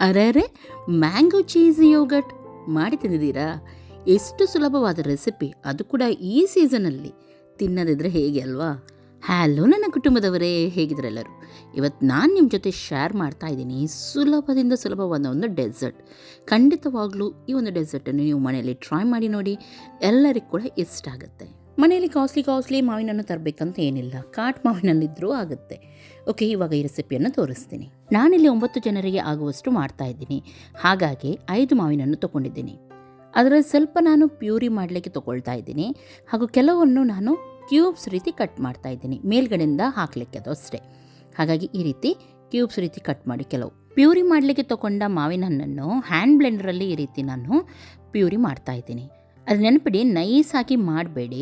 ಅರೆ mango cheese yoghurt ಮಾಡಿ ತಿಂದಿದ್ದೀರಾ? ಎಷ್ಟು ಸುಲಭವಾದ ರೆಸಿಪಿ, ಅದು ಕೂಡ ಈ ಸೀಸನಲ್ಲಿ. ತಿನ್ನದಿದ್ರೆ ಹೇಗೆ ಅಲ್ವಾ? ಹ್ಯಾಲೋ ನನ್ನ ಕುಟುಂಬದವರೇ, ಹೇಗಿದ್ರೆಲ್ಲರೂ? ಇವತ್ತು ನಾನು ನಿಮ್ಮ ಜೊತೆ ಶೇರ್ ಮಾಡ್ತಾ ಇದ್ದೀನಿ ಸುಲಭದಿಂದ ಸುಲಭವಾದ ಒಂದು ಡೆಸರ್ಟ್. ಖಂಡಿತವಾಗ್ಲೂ ಈ ಒಂದು ಡೆಸರ್ಟನ್ನು ನೀವು ಮನೆಯಲ್ಲಿ ಟ್ರೈ ಮಾಡಿ ನೋಡಿ, ಎಲ್ಲರಿಗೂ ಕೂಡ ಇಷ್ಟ ಆಗುತ್ತೆ. ಮನೆಯಲ್ಲಿ ಕಾಸ್ಟ್ಲಿ ಮಾವಿನನ್ನು ತರಬೇಕಂತ ಏನಿಲ್ಲ, ಕಾಟ್ ಮಾವಿನಲ್ಲಿದ್ದರೂ ಆಗುತ್ತೆ. ಓಕೆ, ಇವಾಗ ಈ ರೆಸಿಪಿಯನ್ನು ತೋರಿಸ್ತೀನಿ. ನಾನಿಲ್ಲಿ 9 ಜನರಿಗೆ ಆಗುವಷ್ಟು ಮಾಡ್ತಾ ಇದ್ದೀನಿ. ಹಾಗಾಗಿ 5 ಮಾವಿನನ್ನು ತೊಗೊಂಡಿದ್ದೀನಿ. ಅದರಲ್ಲಿ ಸ್ವಲ್ಪ ನಾನು ಪ್ಯೂರಿ ಮಾಡಲಿಕ್ಕೆ ತೊಗೊಳ್ತಾ ಇದ್ದೀನಿ, ಹಾಗೂ ಕೆಲವನ್ನು ನಾನು ಕ್ಯೂಬ್ಸ್ ರೀತಿ ಕಟ್ ಮಾಡ್ತಾ ಇದ್ದೀನಿ, ಮೇಲ್ಗಡೆಯಿಂದ ಹಾಕಲಿಕ್ಕೆ ಅದು ಅಷ್ಟೇ. ಹಾಗಾಗಿ ಈ ರೀತಿ ಕ್ಯೂಬ್ಸ್ ರೀತಿ ಕಟ್ ಮಾಡಿ, ಕೆಲವು ಪ್ಯೂರಿ ಮಾಡಲಿಕ್ಕೆ ತೊಗೊಂಡ ಮಾವಿನ ಹಣ್ಣನ್ನು ಹ್ಯಾಂಡ್ ಬ್ಲೆಂಡರಲ್ಲಿ ಈ ರೀತಿ ನಾನು ಪ್ಯೂರಿ ಮಾಡ್ತಾ ಇದ್ದೀನಿ. ಅದು ನೆನಪಿಡಿ, ನೈಸ್ ಹಾಕಿ ಮಾಡಬೇಡಿ,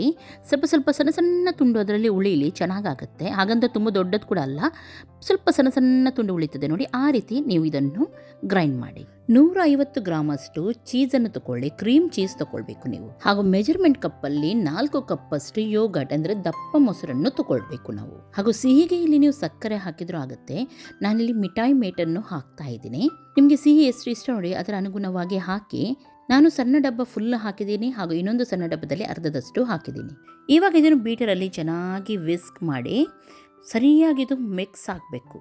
ಸ್ವಲ್ಪ ಸಣ್ಣ ಸಣ್ಣ ತುಂಡು ಅದರಲ್ಲಿ ಉಳಿಲಿ, ಚೆನ್ನಾಗಾಗುತ್ತೆ. ಹಾಗಂತ ತುಂಬ ದೊಡ್ಡದು ಕೂಡ ಅಲ್ಲ, ಸ್ವಲ್ಪ ಸಣ್ಣ ಸಣ್ಣ ತುಂಡು ಉಳಿತದೆ ನೋಡಿ, ಆ ರೀತಿ ನೀವು ಇದನ್ನು ಗ್ರೈಂಡ್ ಮಾಡಿ. 150 ಗ್ರಾಮಷ್ಟು ಚೀಸನ್ನು ತಗೊಳ್ಳಿ, ಕ್ರೀಮ್ ಚೀಸ್ ತಗೊಳ್ಬೇಕು ನೀವು. ಹಾಗೂ ಮೆಜರ್ಮೆಂಟ್ ಕಪ್ಪಲ್ಲಿ 4 ಕಪ್ಪಷ್ಟು ಯೋಗಟ್ ಅಂದರೆ ದಪ್ಪ ಮೊಸರನ್ನು ತಗೊಳ್ಬೇಕು ನಾವು. ಹಾಗೂ ಸಿಹಿಗೆ ಇಲ್ಲಿ ನೀವು ಸಕ್ಕರೆ ಹಾಕಿದ್ರೂ ಆಗುತ್ತೆ. ನಾನಿಲ್ಲಿ ಮಿಠಾಯಿ ಮೇಟನ್ನು ಹಾಕ್ತಾ ಇದ್ದೀನಿ. ನಿಮಗೆ ಸಿಹಿ ಎಷ್ಟು ಇಷ್ಟ ನೋಡಿ ಅದರ ಅನುಗುಣವಾಗಿ ಹಾಕಿ. ನಾನು ಸಣ್ಣ ಡಬ್ಬ ಫುಲ್ ಹಾಕಿದ್ದೀನಿ, ಹಾಗೂ ಇನ್ನೊಂದು ಸಣ್ಣ ಡಬ್ಬದಲ್ಲಿ ಅರ್ಧದಷ್ಟು ಹಾಕಿದ್ದೀನಿ. ಇವಾಗ ಇದನ್ನು ಬೀಟರಲ್ಲಿ ಚೆನ್ನಾಗಿ ವಿಸ್ಕ್ ಮಾಡಿ ಸರಿಯಾಗಿ ಇದು ಮಿಕ್ಸ್ ಆಗಬೇಕು.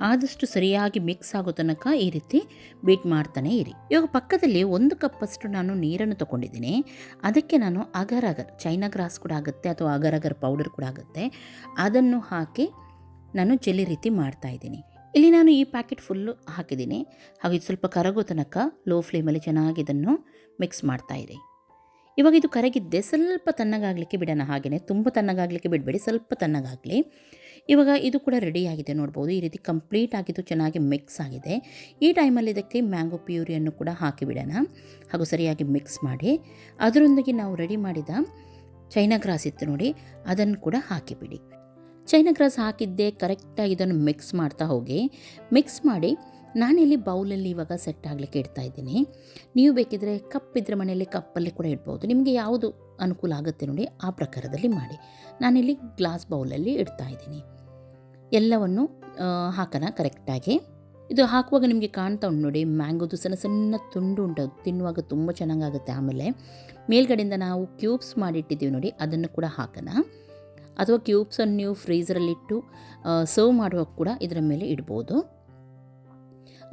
ಆದಷ್ಟು ಸರಿಯಾಗಿ ಮಿಕ್ಸ್ ಆಗೋ ತನಕ ಈ ರೀತಿ ಬೀಟ್ ಮಾಡ್ತಾನೆ ಇರಿ. ಇವಾಗ ಪಕ್ಕದಲ್ಲಿ 1 ಕಪ್ಪಷ್ಟು ನಾನು ನೀರನ್ನು ತಗೊಂಡಿದ್ದೀನಿ. ಅದಕ್ಕೆ ನಾನು ಅಗರ್ ಚೈನಾ ಗ್ರಾಸ್ ಕೂಡ ಆಗುತ್ತೆ, ಅಥವಾ ಅಗರ್ ಪೌಡರ್ ಕೂಡ ಆಗುತ್ತೆ, ಅದನ್ನು ಹಾಕಿ ನಾನು ಜೆಲ್ಲಿ ರೀತಿ ಮಾಡ್ತಾ ಇದ್ದೀನಿ. ಇಲ್ಲಿ ನಾನು ಈ ಪ್ಯಾಕೆಟ್ ಫುಲ್ಲು ಹಾಕಿದ್ದೀನಿ. ಹಾಗೂ ಇದು ಸ್ವಲ್ಪ ಕರಗೋ ತನಕ ಲೋ ಫ್ಲೇಮಲ್ಲಿ ಚೆನ್ನಾಗಿ ಇದನ್ನು ಮಿಕ್ಸ್ ಮಾಡ್ತಾ ಇರಿ. ಇವಾಗ ಇದು ಕರಗಿದ್ದೆ, ಸ್ವಲ್ಪ ತಣ್ಣಗಾಗಲಿಕ್ಕೆ ಬಿಡೋಣ. ಹಾಗೆಯೇ ತುಂಬ ತಣ್ಣಗಾಗಲಿಕ್ಕೆ ಬಿಡಬೇಡಿ, ಸ್ವಲ್ಪ ತಣ್ಣಗಾಗಲಿ. ಇವಾಗ ಇದು ಕೂಡ ರೆಡಿಯಾಗಿದೆ ನೋಡ್ಬೋದು. ಈ ರೀತಿ ಕಂಪ್ಲೀಟ್ ಆಗಿದ್ದು ಚೆನ್ನಾಗಿ ಮಿಕ್ಸ್ ಆಗಿದೆ. ಈ ಟೈಮಲ್ಲಿ ಇದಕ್ಕೆ ಮ್ಯಾಂಗೋ ಪ್ಯೂರಿಯನ್ನು ಕೂಡ ಹಾಕಿಬಿಡೋಣ, ಹಾಗೂ ಸರಿಯಾಗಿ ಮಿಕ್ಸ್ ಮಾಡಿ ಅದರೊಂದಿಗೆ ನಾವು ರೆಡಿ ಮಾಡಿದ ಚೈನಾ ಗ್ರಾಸ್ ಇತ್ತು ನೋಡಿ, ಅದನ್ನು ಕೂಡ ಹಾಕಿಬಿಡಿ. ಚೈನಾ ಗ್ರಾಸ್ ಹಾಕಿದ್ದೆ, ಕರೆಕ್ಟಾಗಿ ಇದನ್ನು ಮಿಕ್ಸ್ ಮಾಡ್ತಾ ಹೋಗಿ. ಮಿಕ್ಸ್ ಮಾಡಿ ನಾನಿಲ್ಲಿ ಬೌಲಲ್ಲಿ ಇವಾಗ ಸೆಟ್ ಆಗಲಿಕ್ಕೆ ಇಡ್ತಾ ಇದ್ದೀನಿ. ನೀವು ಬೇಕಿದ್ರೆ ಕಪ್ ಇದ್ದರೆ ಮನೆಯಲ್ಲಿ ಕಪ್ಪಲ್ಲಿ ಕೂಡ ಇಡ್ಬೋದು, ನಿಮಗೆ ಯಾವುದು ಅನುಕೂಲ ಆಗುತ್ತೆ ನೋಡಿ ಆ ಪ್ರಕಾರದಲ್ಲಿ ಮಾಡಿ. ನಾನಿಲ್ಲಿ ಗ್ಲಾಸ್ ಬೌಲಲ್ಲಿ ಇಡ್ತಾ ಇದ್ದೀನಿ. ಎಲ್ಲವನ್ನು ಹಾಕೋಣ ಕರೆಕ್ಟಾಗಿ. ಇದು ಹಾಕುವಾಗ ನಿಮಗೆ ಕಾಣ್ತಾ ಉಂಟು ನೋಡಿ, ಮ್ಯಾಂಗೋದು ಸಣ್ಣ ಸಣ್ಣ ತುಂಡು ಉಂಟು, ತಿನ್ನುವಾಗ ತುಂಬ ಚೆನ್ನಾಗಾಗುತ್ತೆ. ಆಮೇಲೆ ಮೇಲ್ಗಡೆಯಿಂದ ನಾವು ಕ್ಯೂಬ್ಸ್ ಮಾಡಿಟ್ಟಿದ್ದೀವಿ ನೋಡಿ, ಅದನ್ನು ಕೂಡ ಹಾಕೋಣ. ಅಥವಾ ಕ್ಯೂಬ್ಸನ್ನು ನೀವು ಫ್ರೀಝರಲ್ಲಿಟ್ಟು ಸರ್ವ್ ಮಾಡುವಾಗ ಕೂಡ ಇದರ ಮೇಲೆ ಇಡ್ಬೋದು.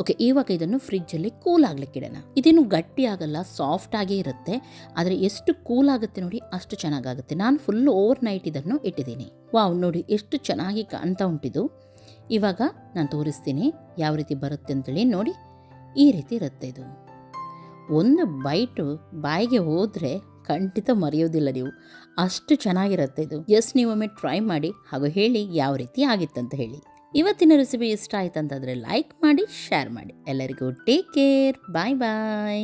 ಓಕೆ, ಇವಾಗ ಇದನ್ನು ಫ್ರಿಜ್ಜಲ್ಲಿ ಕೂಲ್ ಆಗಲಿಕ್ಕೆ ಇಡೋಣ. ಇದೇನು ಗಟ್ಟಿ ಆಗಲ್ಲ, ಸಾಫ್ಟಾಗೇ ಇರುತ್ತೆ. ಆದರೆ ಎಷ್ಟು ಕೂಲ್ ಆಗುತ್ತೆ ನೋಡಿ ಅಷ್ಟು ಚೆನ್ನಾಗಾಗುತ್ತೆ. ನಾನು ಫುಲ್ಲು ಓವರ್ ನೈಟ್ ಇದನ್ನು ಇಟ್ಟಿದ್ದೀನಿ. ವಾವ್, ನೋಡಿ ಎಷ್ಟು ಚೆನ್ನಾಗಿ ಕಾಣ್ತಾ ಉಂಟಿದು. ಇವಾಗ ನಾನು ತೋರಿಸ್ತೀನಿ ಯಾವ ರೀತಿ ಬರುತ್ತೆ ಅಂತೇಳಿ. ನೋಡಿ, ಈ ರೀತಿ ಇರುತ್ತೆ ಇದು. ಒಂದು ಬೈಟು ಬಾಯಿಗೆ ಹೋದರೆ ಖಂಡಿತ ಮರೆಯೋದಿಲ್ಲ ನೀವು, ಅಷ್ಟು ಚೆನ್ನಾಗಿರುತ್ತೆ ಇದು. ನೀವು ಒಮ್ಮೆ ಟ್ರೈ ಮಾಡಿ, ಹಾಗೂ ಹೇಳಿ ಯಾವ ರೀತಿ ಆಗಿತ್ತಂತ ಹೇಳಿ. ಇವತ್ತಿನ ರೆಸಿಪಿ ಇಷ್ಟ ಆಯ್ತು ಅಂತಂದರೆ ಲೈಕ್ ಮಾಡಿ, ಶೇರ್ ಮಾಡಿ. ಎಲ್ಲರಿಗೂ ಟೇಕ್ ಕೇರ್, ಬಾಯ್ ಬಾಯ್.